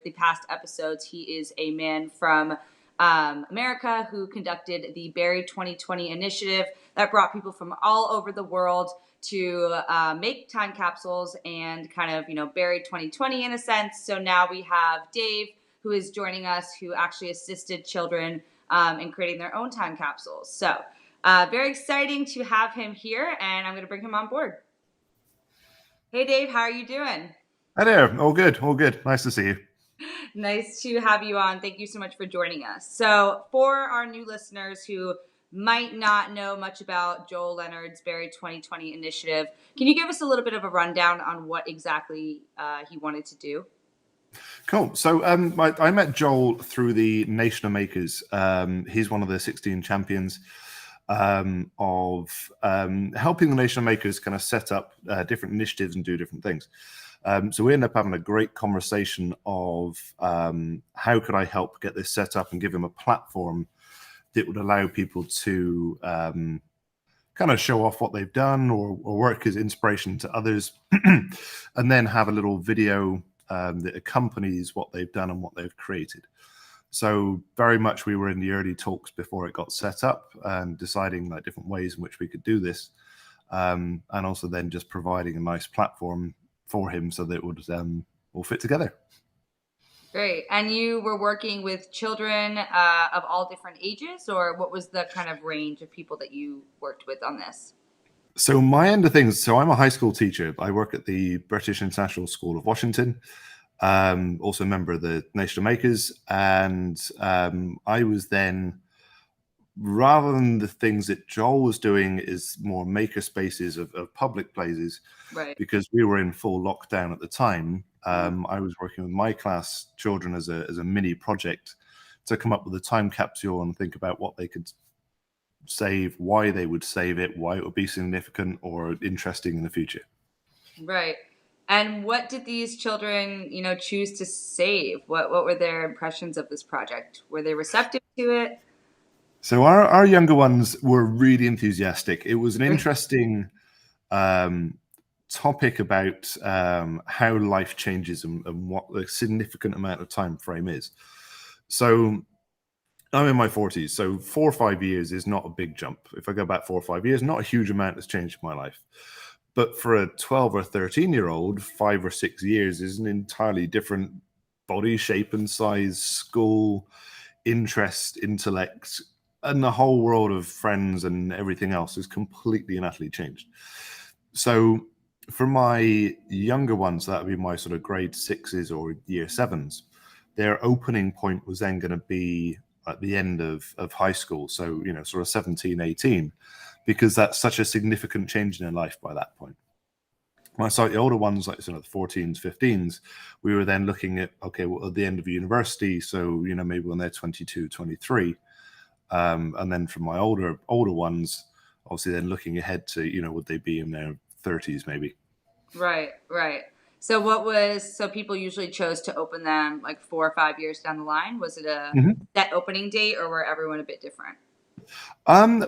the past episodes. He is a man from America who conducted the Berry 2020 initiative that brought people from all over the world to make time capsules and kind of, Berry 2020 in a sense. So now we have Dave, who is joining us, who actually assisted children in creating their own time capsules. So very exciting to have him here, and I'm going to bring him on board. Hey, Dave, how are you doing? Hi there. All good. All good. Nice to see you. Nice to have you on. Thank you so much for joining us. So, for our new listeners who might not know much about Joel Leonard's Berry 2020 initiative, can you give us a little bit of a rundown on what exactly he wanted to do? Cool. So I met Joel through the Nation of Makers. He's one of the 16 champions of helping the Nation of Makers kind of set up different initiatives and do different things. So we ended up having a great conversation of how could I help get this set up and give him a platform that would allow people to kind of show off what they've done or work as inspiration to others, and then have a little video that accompanies what they've done and what they've created. So very much we were in the early talks before it got set up and deciding like different ways in which we could do this, and also then just providing a nice platform for him so that it would all fit together. Great. And you were working with children of all different ages, or what was the kind of range of people that you worked with on this? So my end of things, so I'm a high school teacher. I work at the British International School of Washington, also a member of the Nation of Makers. And I was then, rather than the things that Joel was doing, is more maker spaces of public places, Right. because we were in full lockdown at the time. I was working with my class children as a mini project to come up with a time capsule and think about what they could save, why they would save it, why it would be significant or interesting in the future. Right. And what did these children, choose to save? What were their impressions of this project? Were they receptive to it? So our younger ones were really enthusiastic. It was an interesting topic about how life changes and what the significant amount of time frame is. So I'm in my 40s, so 4 or 5 years is not a big jump. If I go back 4 or 5 years, not a huge amount has changed in my life. But for a 12 or 13-year-old, 5 or 6 years is an entirely different body shape and size, school, interest, intellect, and the whole world of friends and everything else is completely and utterly changed. So for my younger ones, that would be my sort of grade 6s or year 7s, their opening point was then going to be at the end of high school. So, sort of 17, 18, because that's such a significant change in their life by that point. My slightly older ones, like the 14s, 15s, we were then looking at, okay, well, at the end of university. So, maybe when they're 22, 23. And then from my older ones, obviously then looking ahead to, would they be in their 30s maybe? Right. So people usually chose to open them like 4 or 5 years down the line. Was it a set opening date, or were everyone a bit different?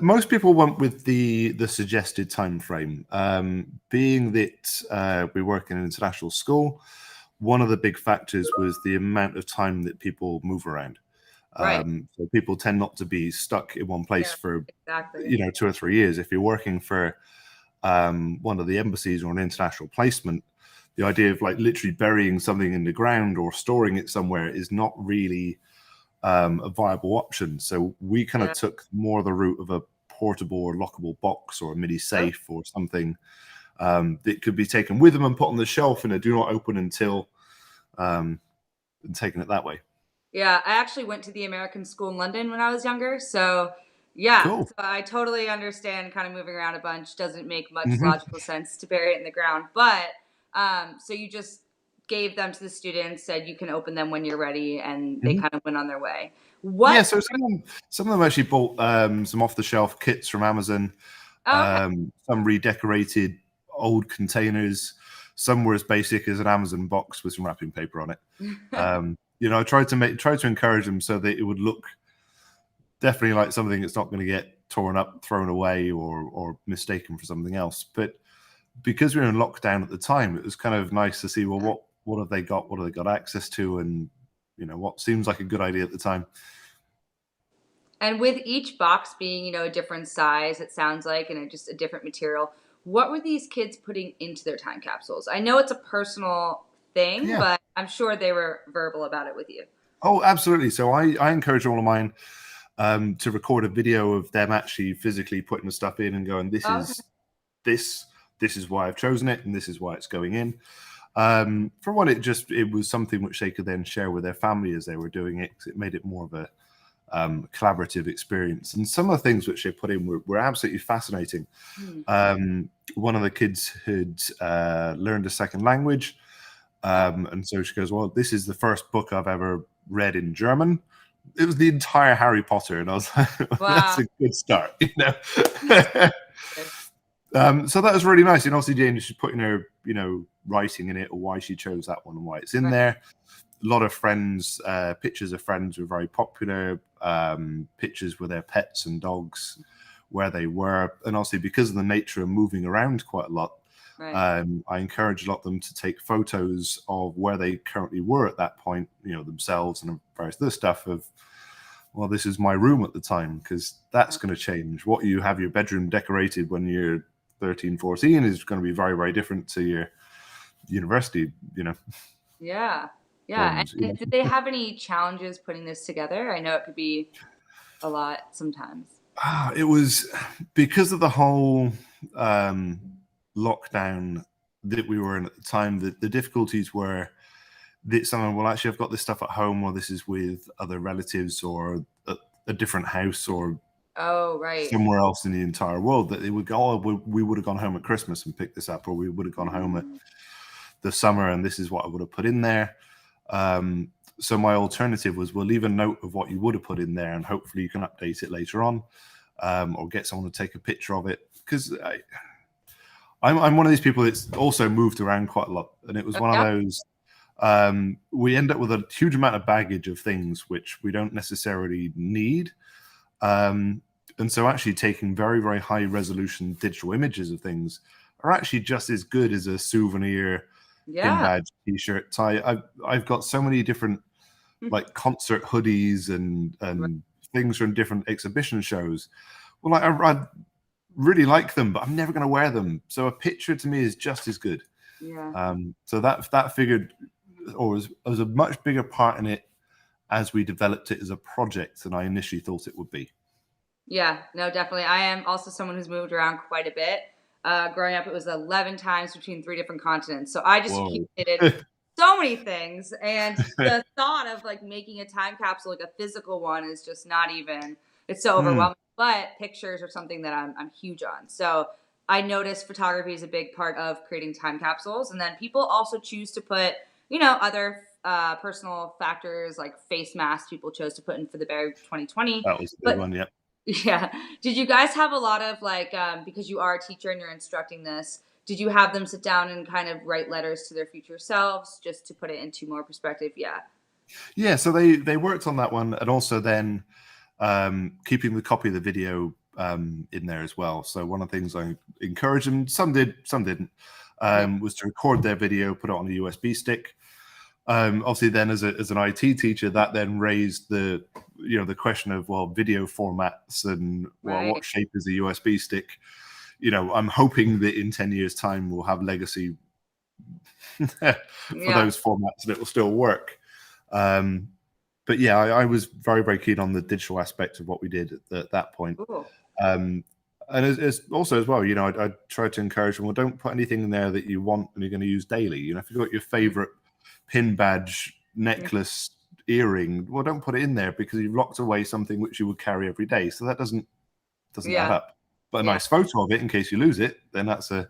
Most people went with the suggested time frame. Being that we work in an international school, one of the big factors was the amount of time that people move around. Right. So people tend not to be stuck in one place for Exactly. 2 or 3 years. If you're working for one of the embassies or an international placement, the idea of like literally burying something in the ground or storing it somewhere is not really a viable option. So we kind of took more the route of a portable or lockable box or a mini safe or something that could be taken with them and put on the shelf in a do not open until, and taking it that way. Yeah, I actually went to the American school in London when I was younger. So, yeah, Cool. so I totally understand kind of moving around a bunch doesn't make much logical sense to bury it in the ground. But so you just gave them to the students, said you can open them when you're ready, and they kind of went on their way. Yeah, What? so some of them actually bought some off-the-shelf kits from Amazon, Oh, okay. some redecorated old containers. Some were as basic as an Amazon box with some wrapping paper on it. I tried to encourage them so that it would look definitely like something that's not going to get torn up, thrown away, or mistaken for something else. But because we were in lockdown at the time, it was kind of nice to see, well, what have they got? What have they got access to? And what seems like a good idea at the time. And with each box being, a different size, it sounds like, and just a different material, what were these kids putting into their time capsules? I know it's a personal thing, Yeah. but I'm sure they were verbal about it with you. Oh, absolutely. So I encourage all of mine to record a video of them actually physically putting the stuff in and going, Okay. this is why I've chosen it, and this is why it's going in. For one, it was something which they could then share with their family as they were doing it, because it made it more of a collaborative experience. And some of the things which they put in were absolutely fascinating. One of the kids had learned a second language, and so she goes, well, this is the first book I've ever read in German. It was the entire Harry Potter, and I was like, that's Wow. a good start, So that was really nice. And obviously Jane, she's putting her, writing in it, or why she chose that one and why it's in Right. there. A lot of friends, pictures of friends were very popular. Pictures with their pets and dogs, where they were, and obviously because of the nature of moving around quite a lot, Right. I encouraged a lot of them to take photos of where they currently were at that point, themselves and various other stuff of, well, this is my room at the time, because that's going to change. What you have your bedroom decorated when you're 13, 14 is going to be very, very different to your university, Yeah. Yeah. dorms. And did they have any challenges putting this together? I know it could be a lot sometimes. It was because of the whole lockdown that we were in at the time. The difficulties were that someone, well, actually, I've got this stuff at home, or this is with other relatives, or a different house, or Oh, right. somewhere else in the entire world, that they would go, oh, we would have gone home at Christmas and picked this up, or we would have gone home at Mm. the summer, and this is what I would have put in there. So my alternative was, we'll leave a note of what you would have put in there, and hopefully you can update it later on, or get someone to take a picture of it. Because I'm one of these people that's also moved around quite a lot, and it was one of Yeah. those. We end up with a huge amount of baggage of things which we don't necessarily need. And so actually taking very, very high resolution digital images of things are actually just as good as a souvenir, pin Yeah. badge, t-shirt, tie. I've got so many different like concert hoodies Right. and things from different exhibition shows. Well, I really like them, but I'm never going to wear them. So a picture to me is just as good. Yeah. So that figured, or was a much bigger part in it as we developed it as a project than I initially thought it would be. Yeah, no, definitely. I am also someone who's moved around quite a bit. Growing up, it was 11 times between 3 different continents. So I just Whoa. accumulated so many things. And the thought of like making a time capsule, like a physical one, is just not even, it's so Hmm. overwhelming. But pictures are something that I'm huge on. So I noticed photography is a big part of creating time capsules. And then people also choose to put, other personal factors like face masks people chose to put in for the Berry 2020. That was a big But one. Yeah. yeah. Did you guys have a lot of like, because you are a teacher and you're instructing this, did you have them sit down and kind of write letters to their future selves just to put it into more perspective? Yeah. Yeah. So they worked on that one, and also then keeping the copy of the video in there as well. So one of the things I encouraged them, some did, some didn't, Yeah. was to record their video, put it on a USB stick. Obviously, then as an IT teacher, that then raised the question of, well, video formats, and well, Right. what shape is a USB stick? I'm hoping that in 10 years' time we'll have legacy for Yeah. those formats and it will still work. Um, but yeah, I was very, very keen on the digital aspect of what we did at that point. Cool. Um, and as also as well, I tried to encourage them, well, don't put anything in there that you want and you're going to use daily. If you've got your favorite pin badge, Yeah. necklace, earring, well, don't put it in there, because you've locked away something which you would carry every day. So that doesn't add Yeah. up. But a Yeah. nice photo of it in case you lose it, then that's a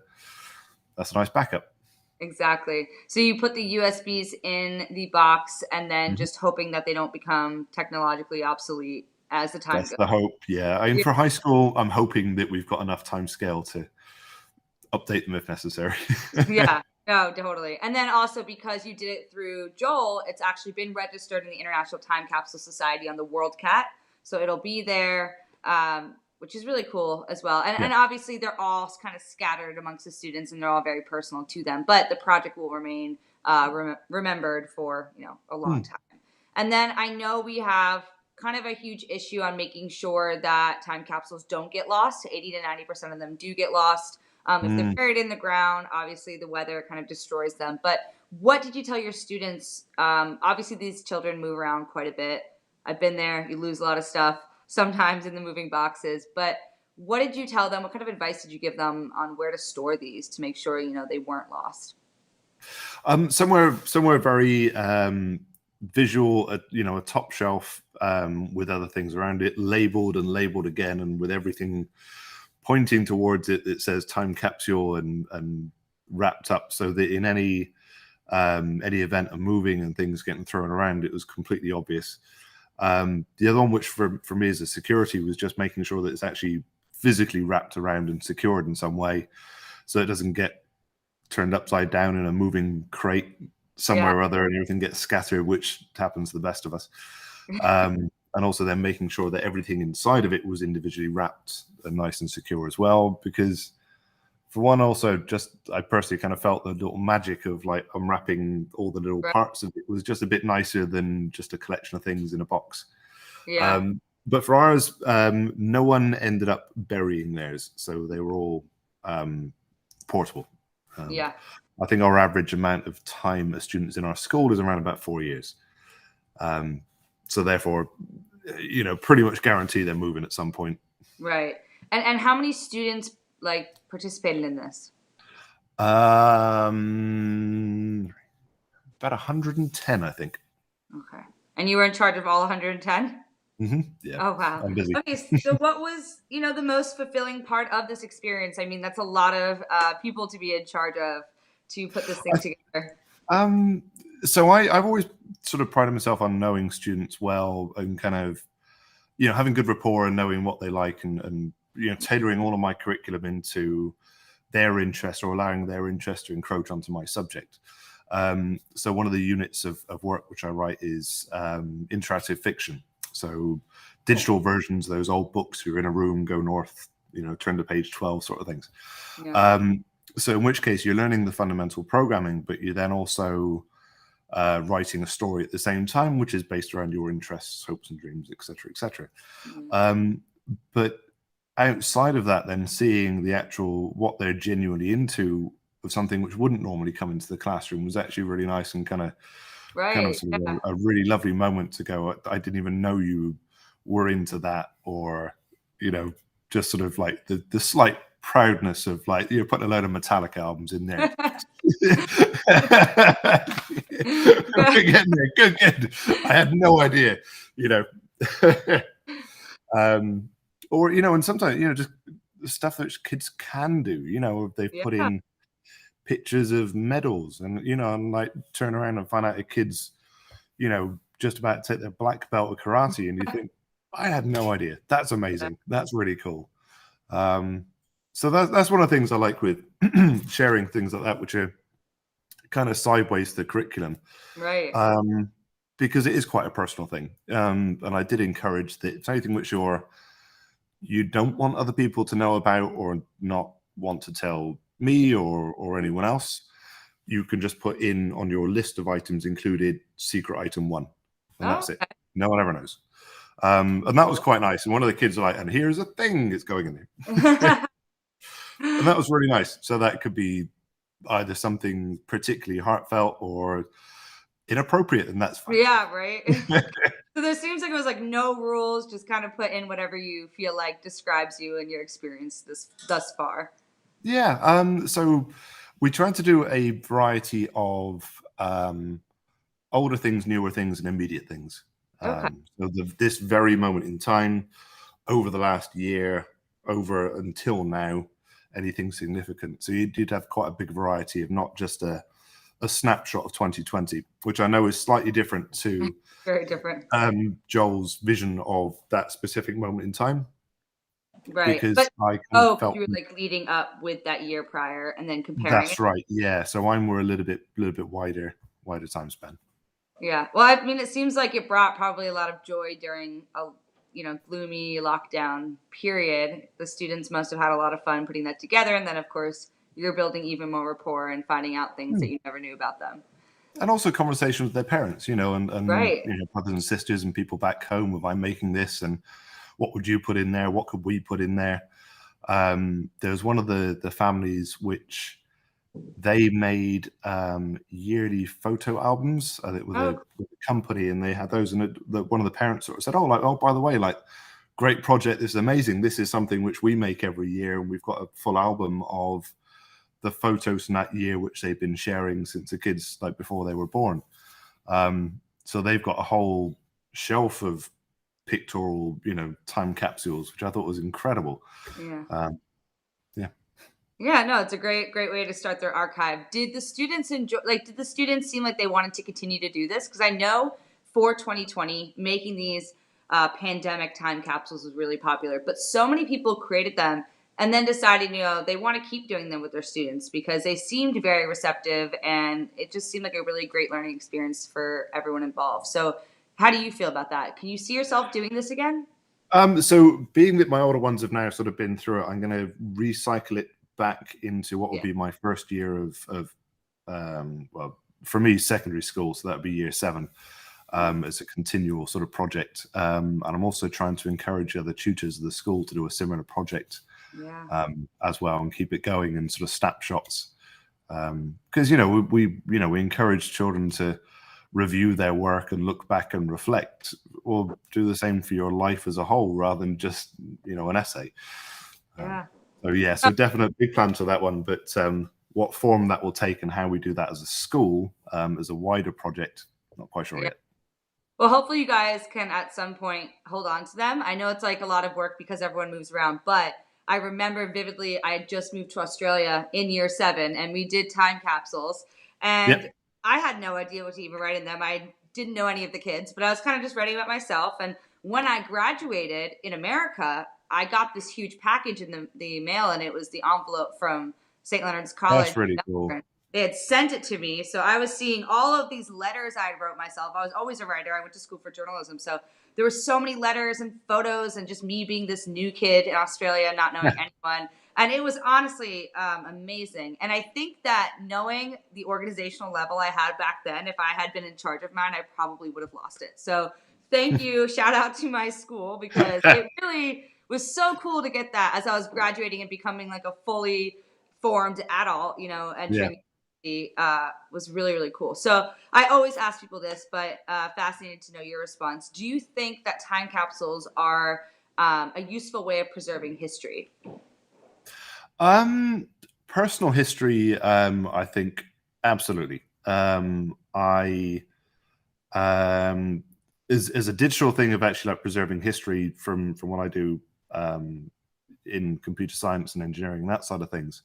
nice backup. Exactly. So you put the USBs in the box and then Mhm. just hoping that they don't become technologically obsolete as the time That's goes. the hope. Yeah. And Yeah. for high school, I'm hoping that we've got enough time scale to update them if necessary. Yeah, no, totally. And then also because you did it through Joel, it's actually been registered in the International Time Capsule Society on the World Cat. So it'll be there, which is really cool as well. And, Yeah. and obviously they're all kind of scattered amongst the students and they're all very personal to them. But the project will remain remembered for, a long Hmm. time. And then I know we have kind of a huge issue on making sure that time capsules don't get lost. 80 to 90% of them do get lost. If they're Mm. buried in the ground, obviously the weather kind of destroys them. But what did you tell your students? Obviously, these children move around quite a bit. I've been there. You lose a lot of stuff sometimes in the moving boxes. But what did you tell them? What kind of advice did you give them on where to store these to make sure they weren't lost? Somewhere very visual, a top shelf with other things around it, labeled and labeled again, and with everything pointing towards it that says time capsule and wrapped up, so that in any event of moving and things getting thrown around, it was completely obvious. The other one, which for me as a security, was just making sure that it's actually physically wrapped around and secured in some way, so it doesn't get turned upside down in a moving crate Yeah. somewhere or other and everything gets scattered, which happens to the best of us. And also then making sure that everything inside of it was individually wrapped and nice and secure as well, because for one, also just I personally kind of felt the little magic of like unwrapping all the little Right. parts of it was just a bit nicer than just a collection of things in a box. Yeah. But for ours, no one ended up burying theirs, so they were all portable. Um, Yeah. I think our average amount of time as students in our school is around about 4 years. So therefore, pretty much guarantee they're moving at some point. Right. And how many students like participated in this? About 110, I think. Okay. And you were in charge of all 110? Yeah, Oh, wow. I'm busy. Okay, so what was, the most fulfilling part of this experience? I mean, that's a lot of people to be in charge of to put this thing together. Um, so I've always sort of prided myself on knowing students well and kind of, having good rapport and knowing what they like and tailoring all of my curriculum into their interest or allowing their interest to encroach onto my subject. So one of the units of work which I write is interactive fiction. So digital versions of those old books, you're in a room, go north, turn to page 12 sort of things. Yeah. So in which case you're learning the fundamental programming, but you're then also writing a story at the same time, which is based around your interests, hopes and dreams, etc., etc. But outside of that, then seeing the actual what they're genuinely into of something which wouldn't normally come into the classroom was actually really nice and kind of Right. sort of Yeah. a really lovely moment to go, I didn't even know you were into that, or just sort of like the slight proudness of like you're putting a load of Metallica albums in there. We're getting there. Good. I had no idea, you know. Or and sometimes just the stuff that kids can do. They've put Yeah. in pictures of medals, and like turn around and find out a kid's just about to take their black belt of karate, and you think, I had no idea. That's amazing. That's really cool. So that's one of the things I like with sharing things like that, which are kind of sideways to the curriculum, Right. because it is quite a personal thing. And I did encourage that it's anything which you don't want other people to know about or not want to tell me or anyone else, you can just put in on your list of items included secret item 1, and Oh, that's it. No one ever knows. And that was quite nice. And one of the kids were like, and here's a thing that's going in there. And that was really nice. So that could be either something particularly heartfelt or inappropriate, and that's fine. Yeah, right. So there seems like it was like no rules, just kind of put in whatever you feel like describes you and your experience thus far. Yeah. So we tried to do a variety of older things, newer things, and immediate things. Okay. So this very moment in time, over the last year, over until now, anything significant. So you'd have quite a big variety of not just a snapshot of 2020, which I know is slightly different to Very different. Joel's vision of that specific moment in time, Right. because But I kind of oh, 'cause felt you were like leading up with that year prior and then comparing it. that's right. Yeah. So I'm more a little bit wider time span. Yeah. Well, I mean, it seems like it brought probably a lot of joy during a gloomy lockdown period. The students must have had a lot of fun putting that together, and then of course you're building even more rapport and finding out things that you never knew about them. and also conversation with their parents, and Right. brothers and sisters and people back home of I'm making this and what would you put in there? What could we put in there? There's one of the families which they made yearly photo albums Oh, with a company, and they had those. And one of the parents sort of said, "Oh, by the way, like, great project. This is amazing. This is something which we make every year, and we've got a full album of the photos from that year, which they've been sharing since the kids, like, before they were born." So they've got a whole shelf of pictorial, time capsules, which I thought was incredible. yeah. Yeah. Yeah, no, it's a great way to start their archive. Did the students enjoy, like, did the students seem like they wanted to continue to do this? Because I know for 2020, making these pandemic time capsules was really popular, but so many people created them and then decided, they want to keep doing them with their students because they seemed very receptive and it just seemed like a really great learning experience for everyone involved. So, how do you feel about that? Can you see yourself doing this again? So being that my older ones have now sort of been through it, I'm going to recycle it back into what will Yeah. be my first year of well, for me, secondary school. So that would be year 7, as a continual sort of project. And I'm also trying to encourage other tutors of the school to do a similar project Yeah. as well and keep it going in sort of snapshots. Because we encourage children to review their work and look back and reflect. Well, do the same for your life as a whole rather than just an essay. Yeah. So definite big plans for that one. But what form that will take and how we do that as a school, as a wider project, not quite sure Yeah. yet. Well, hopefully you guys can at some point hold on to them. I know it's like a lot of work because everyone moves around, but I remember vividly I had just moved to Australia in year 7 and we did time capsules Yep, and I had no idea what to even write in them. I didn't know any of the kids, but I was kind of just writing about myself. And when I graduated in America, I got this huge package in the mail and it was the envelope from St. Leonard's that's College. really cool. They had sent it to me. So I was seeing all of these letters I wrote myself. I was always a writer. I went to school for journalism. So there were so many letters and photos and just me being this new kid in Australia, not knowing anyone. And it was honestly amazing. And I think that knowing the organizational level I had back then, if I had been in charge of mine, I probably would have lost it. So thank you. Shout out to my school because it really was so cool to get that as I was graduating and becoming like a fully formed adult, Yeah. entering was really, really cool. So I always ask people this, but fascinated to know your response. Do you think that time capsules are a useful way of preserving history? Personal history, I think absolutely. I is a digital thing of actually like preserving history from what I do in computer science and engineering and that side of things.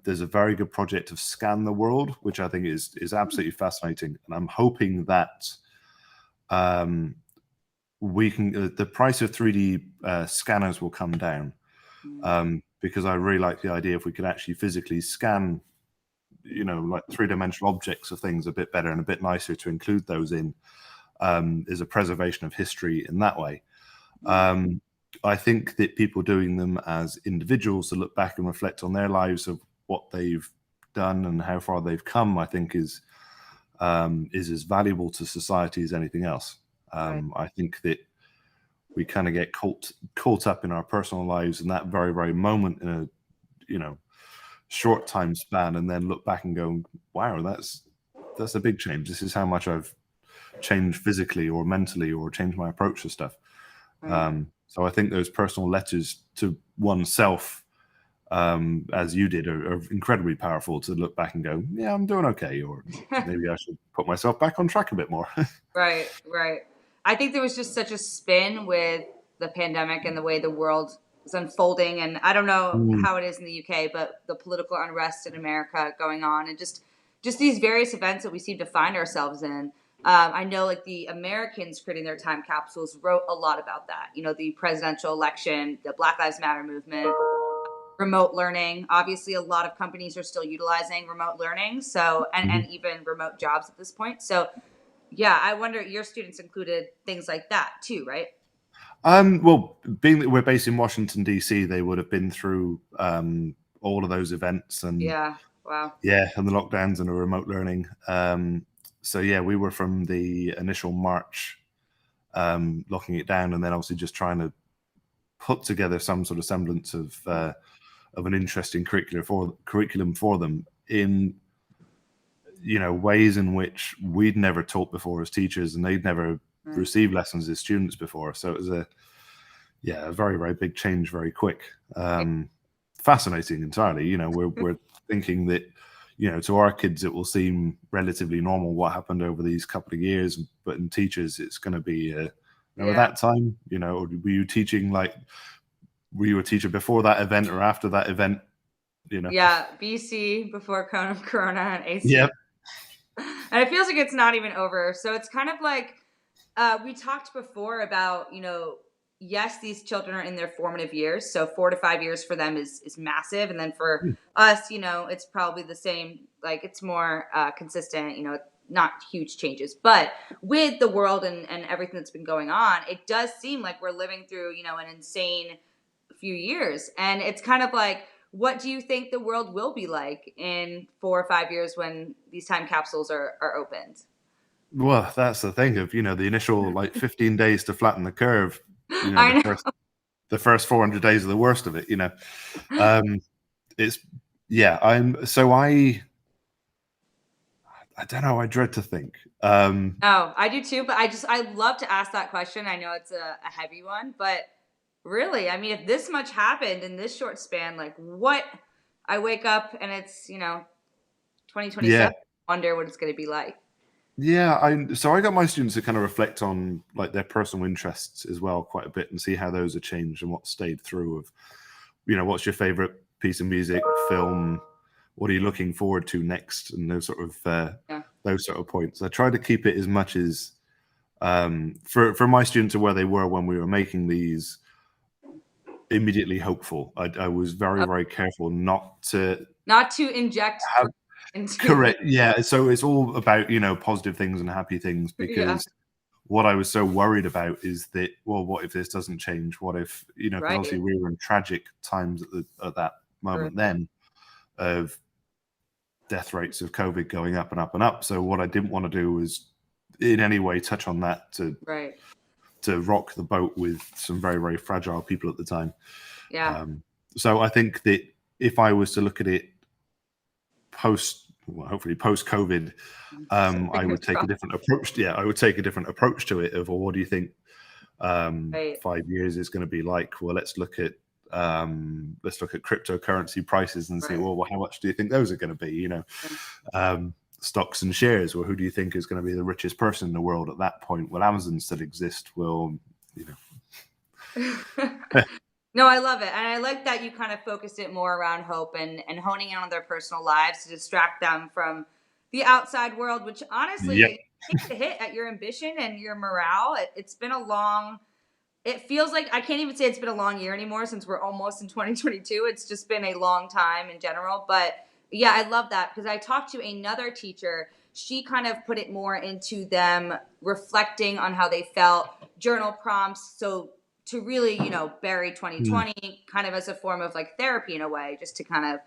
There's a very good project of Scan the World, which I think is absolutely fascinating, and I'm hoping that um, we can the price of 3D scanners will come down, Mm, because I really like the idea if we could actually physically scan, like three-dimensional objects of things a bit better and a bit nicer to include those in, is a preservation of history in that way. yeah, Um, I think that people doing them as individuals to look back and reflect on their lives of what they've done and how far they've come, I think is as valuable to society as anything else. right. I think that we kind of get caught up in our personal lives in that very, very moment in a short time span, and then look back and go, "Wow, that's a big change. This is how much I've changed physically or mentally, or changed my approach to stuff." Right. So I think those personal letters to oneself, as you did, are incredibly powerful to look back and go, "Yeah, I'm doing okay," or maybe I should put myself back on track a bit more. Right, right. I think there was just such a spin with the pandemic and the way the world is unfolding. And I don't know Mm, how it is in the UK, but the political unrest in America going on, and just these various events that we seem to find ourselves in. I know, like the Americans creating their time capsules wrote a lot about that. The presidential election, the Black Lives Matter movement, remote learning. Obviously, a lot of companies are still utilizing remote learning, so and mhm. even remote jobs at this point. So yeah, I wonder your students included things like that too, right? Well, being that we're based in Washington D.C., they would have been through all of those events and Yeah. Wow. Yeah, and the lockdowns and the remote learning. So yeah, we were from the initial March locking it down, and then obviously just trying to put together some sort of semblance of an interesting curriculum for them in ways in which we'd never taught before as teachers, and they'd never Right. received lessons as students before. So it was a very, very big change very quick. Fascinating entirely. We're thinking that to our kids it will seem relatively normal what happened over these couple of years, but in teachers it's going to be remember that time, were you a teacher before that event or after that event? Yeah, BC before Corona and AC. Yep. And it feels like it's not even over. So it's kind of like we talked before about, yes, these children are in their formative years. So 4 to 5 years for them is massive. And then for us, it's probably the same, like it's more consistent, not huge changes. But with the world and everything that's been going on, it does seem like we're living through, an insane few years. And it's kind of like, what do you think the world will be like in 4 or 5 years when these time capsules are opened? Well, that's the thing of the initial like 15 days to flatten the curve. I know. The first 400 days are the worst of it. It's I don't know. I dread to think. Oh, I do too, but I love to ask that question. I know it's a heavy one, but really, I mean, if this much happened in this short span, like what I wake up and it's, Yeah, 2027, wonder what it's going to be like. yeah. I got my students to kind of reflect on like their personal interests as well quite a bit and see how those have changed and what stayed through. Of what's your favorite piece of music, film? What are you looking forward to next? And those sort of points. I try to keep it as much as for my students to where they were when we were making these immediately hopeful. I was very, very careful not to Inject have into correct. Yeah. So it's all about, positive things and happy things, yeah, because what I was so worried about is that, well, what if this doesn't change? What if, because obviously right. we were in tragic times at that moment then of death rates of COVID going up and up and up. So what I didn't want to do was in any way touch on that Right. to rock the boat with some very, very fragile people at the time. Yeah. So I think that if I was to look at it hopefully post COVID, I would Fingers take a crossed. different approach. Yeah, I would take a different approach to it. Of, well, what do you think Right. 5 years is going to be like? Well, let's look at cryptocurrency prices and say, Right. well, how much do you think those are going to be? Stocks and shares. Well, who do you think is going to be the richest person in the world at that point? Will Amazon still exist? Will No, I love it. And I like that you kind of focused it more around hope and honing in on their personal lives to distract them from the outside world, which honestly Yep. it takes a hit at your ambition and your morale. It's been a long, it feels like I can't even say it's been a long year anymore since we're almost in 2022. It's just been a long time in general. But yeah, I love that because I talked to another teacher. She kind of put it more into them reflecting on how they felt, journal prompts. So to really, bury Mm, 2020 kind of as a form of like therapy in a way, just to kind of,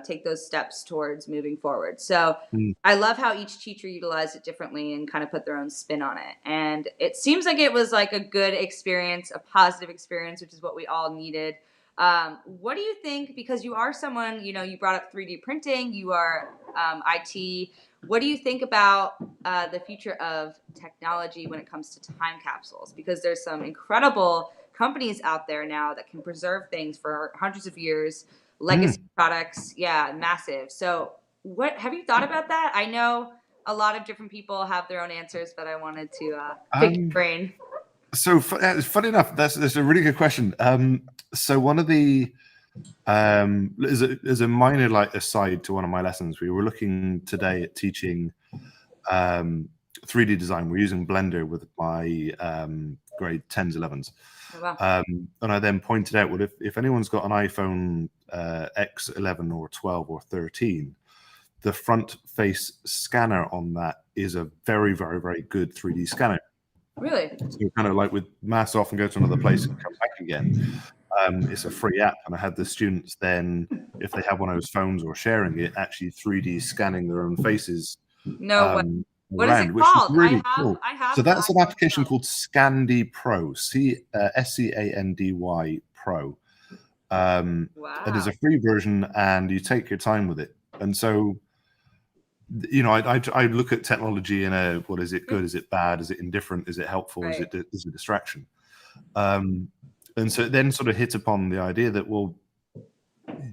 take those steps towards moving forward. So mm, I love how each teacher utilized it differently and kind of put their own spin on it. And it seems like it was like a good experience, a positive experience, which is what we all needed. What do you think? Because you are someone, you brought up 3D printing, you are IT. What do you think about the future of technology when it comes to time capsules? Because there's some incredible companies out there now that can preserve things for hundreds of years, legacy mm. products, yeah, massive. So what have you thought about that? I know a lot of different people have their own answers, but I wanted to pick your Um, brain. so funny enough, that's a really good question. So one of the as a minor like aside to one of my lessons, we were looking today at teaching 3D design. We're using Blender with my grade 10s, 11s. Oh, wow. And I then pointed out, well, if anyone's got an iPhone X11 or 12 or 13, the front face scanner on that is a very, very, very good 3D scanner. Really? So kind of like with mask off and go to another place and come back again. It's a free app, and I had the students then if they have one of those phones or sharing it, actually 3D scanning their own faces No way. What is it around, which is called? really cool. I have So the that's an iPhone application 12. called Scandy Pro, SCANDY Pro. And there's Wow. a free version, and you take your time with it. And so, I look at technology in a, what is it good? Is it bad? Is it indifferent? Is it helpful? Right. Is it a distraction? And so it then sort of hit upon the idea that, well,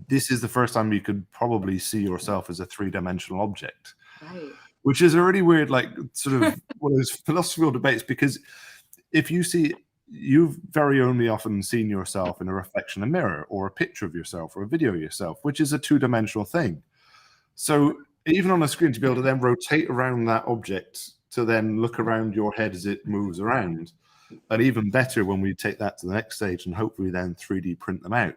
this is the first time you could probably see yourself as a three-dimensional object, Right. which is a really weird, like, sort of one of those philosophical debates, because if you see, you've very only often seen yourself in a reflection in a mirror, or a picture of yourself, or a video of yourself, which is a two-dimensional thing. So even on a screen, to be able to then rotate around that object to then look around your head as it moves around, and even better when we take that to the next stage and hopefully then 3D print them out.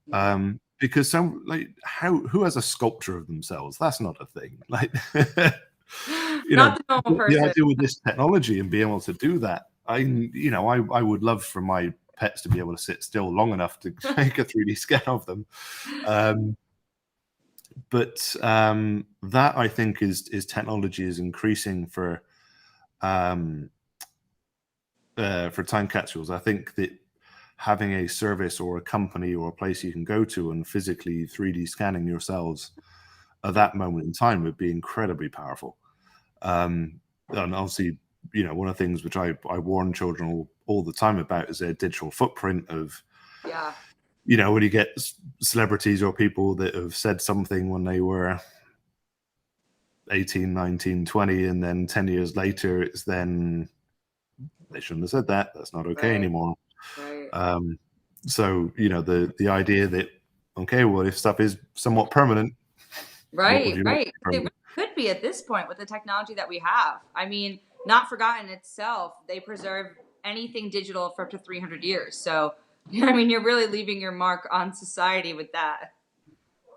Yeah. Because some, like, who has a sculpture of themselves? That's not a thing. Like, Not the normal the person. idea with this technology and being able to do that, I would love for my pets to be able to sit still long enough to make a 3D scan of them. But that, I think, is technology is increasing for time capsules. I think that having a service or a company or a place you can go to and physically 3D scanning yourselves at that moment in time would be incredibly powerful. And obviously, one of the things which I warn children all the time about is their digital footprint of, Yeah. when you get celebrities or people that have said something when they were 18, 19, 20, and then 10 years later, it's then they shouldn't have said that. That's not okay Right. anymore. Right. So, the idea that, okay, well, if stuff is somewhat permanent, what would Right. you want to Right. be It really permanent? could be at this point with the technology that we have. I mean, Not Forgotten itself, they preserve anything digital for up to 300 years. So, I mean, you're really leaving your mark on society with that.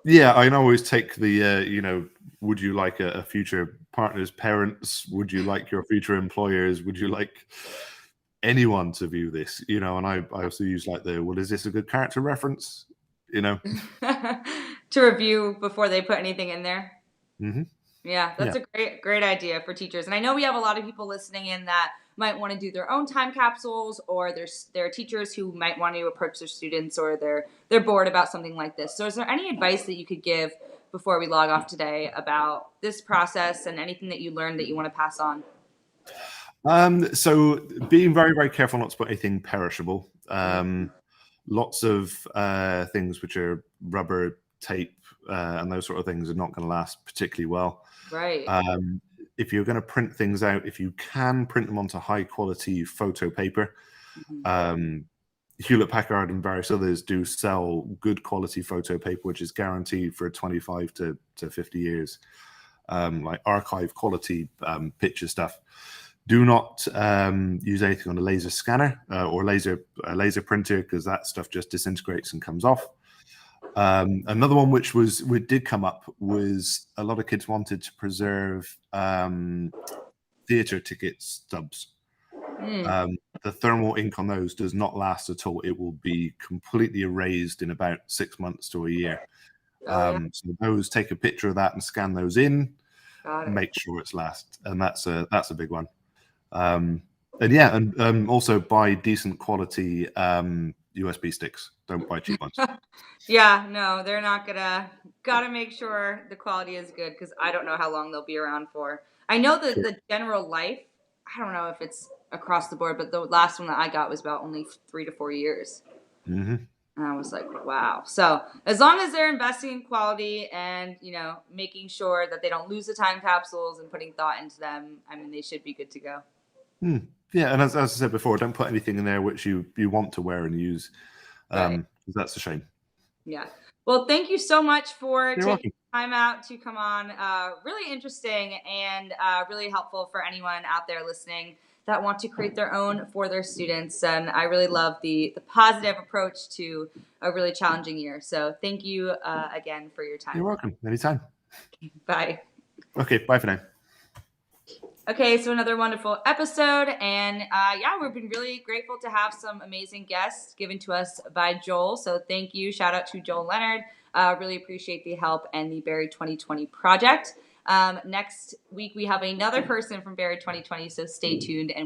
Yeah, I can always take the, would you like a future partner's parents? Would you like your future employers? Would you like anyone to view this? And I also use, like, well, is this a good character reference? To review before they put anything in there. Hmm. Yeah, Yeah. that's a great idea for teachers. And I know we have a lot of people listening in that might want to do their own time capsules, or there are teachers who might want to approach their students, or they're bored about something like this. So is there any advice that you could give before we log off today about this process and anything that you learned that you want to pass on? So being very, very careful not to put anything perishable. Lots of things which are rubber, tape, and those sort of things are not going to last particularly well. Right. If you're going to print things out, if you can print them onto high quality photo paper, Mhm. Hewlett Packard and various others do sell good quality photo paper, which is guaranteed for 25 to 50 years, like archive quality picture stuff. Do not use anything on a laser scanner or laser printer, because that stuff just disintegrates and comes off. Another one which did come up was a lot of kids wanted to preserve theater ticket stubs. Mm. The thermal ink on those does not last at all. It will be completely erased in about 6 months to a year. Oh yeah, So those, take a picture of that and scan those in, got it. make sure it's last, and that's a big one. And yeah, and also buy decent quality USB sticks. Don't buy cheap ones. Yeah, no, they're not gonna. Gotta make sure the quality is good because I don't know how long they'll be around for. I know that Sure. the general life. I don't know if it's across the board, but the last one that I got was about only 3 to 4 years, Hmm. and I was like, wow. So as long as they're investing in quality and making sure that they don't lose the time capsules and putting thought into them, I mean, they should be good to go. Hmm. Yeah, and as I said before, don't put anything in there which you want to wear and use, Right. 'cause that's a shame. Yeah. Well, thank you so much for You're taking welcome. time out to come on. Really interesting and really helpful for anyone out there listening that want to create their own for their students. And I really love the positive approach to a really challenging year. So thank you again for your You're time. welcome. Anytime. Bye. Okay, bye for now. Okay, so another wonderful episode, and yeah, we've been really grateful to have some amazing guests given to us by Joel. So thank you, shout out to Joel Leonard. Really appreciate the help and the Berry 2020 project. Next week, we have another person from Berry 2020, so stay tuned. And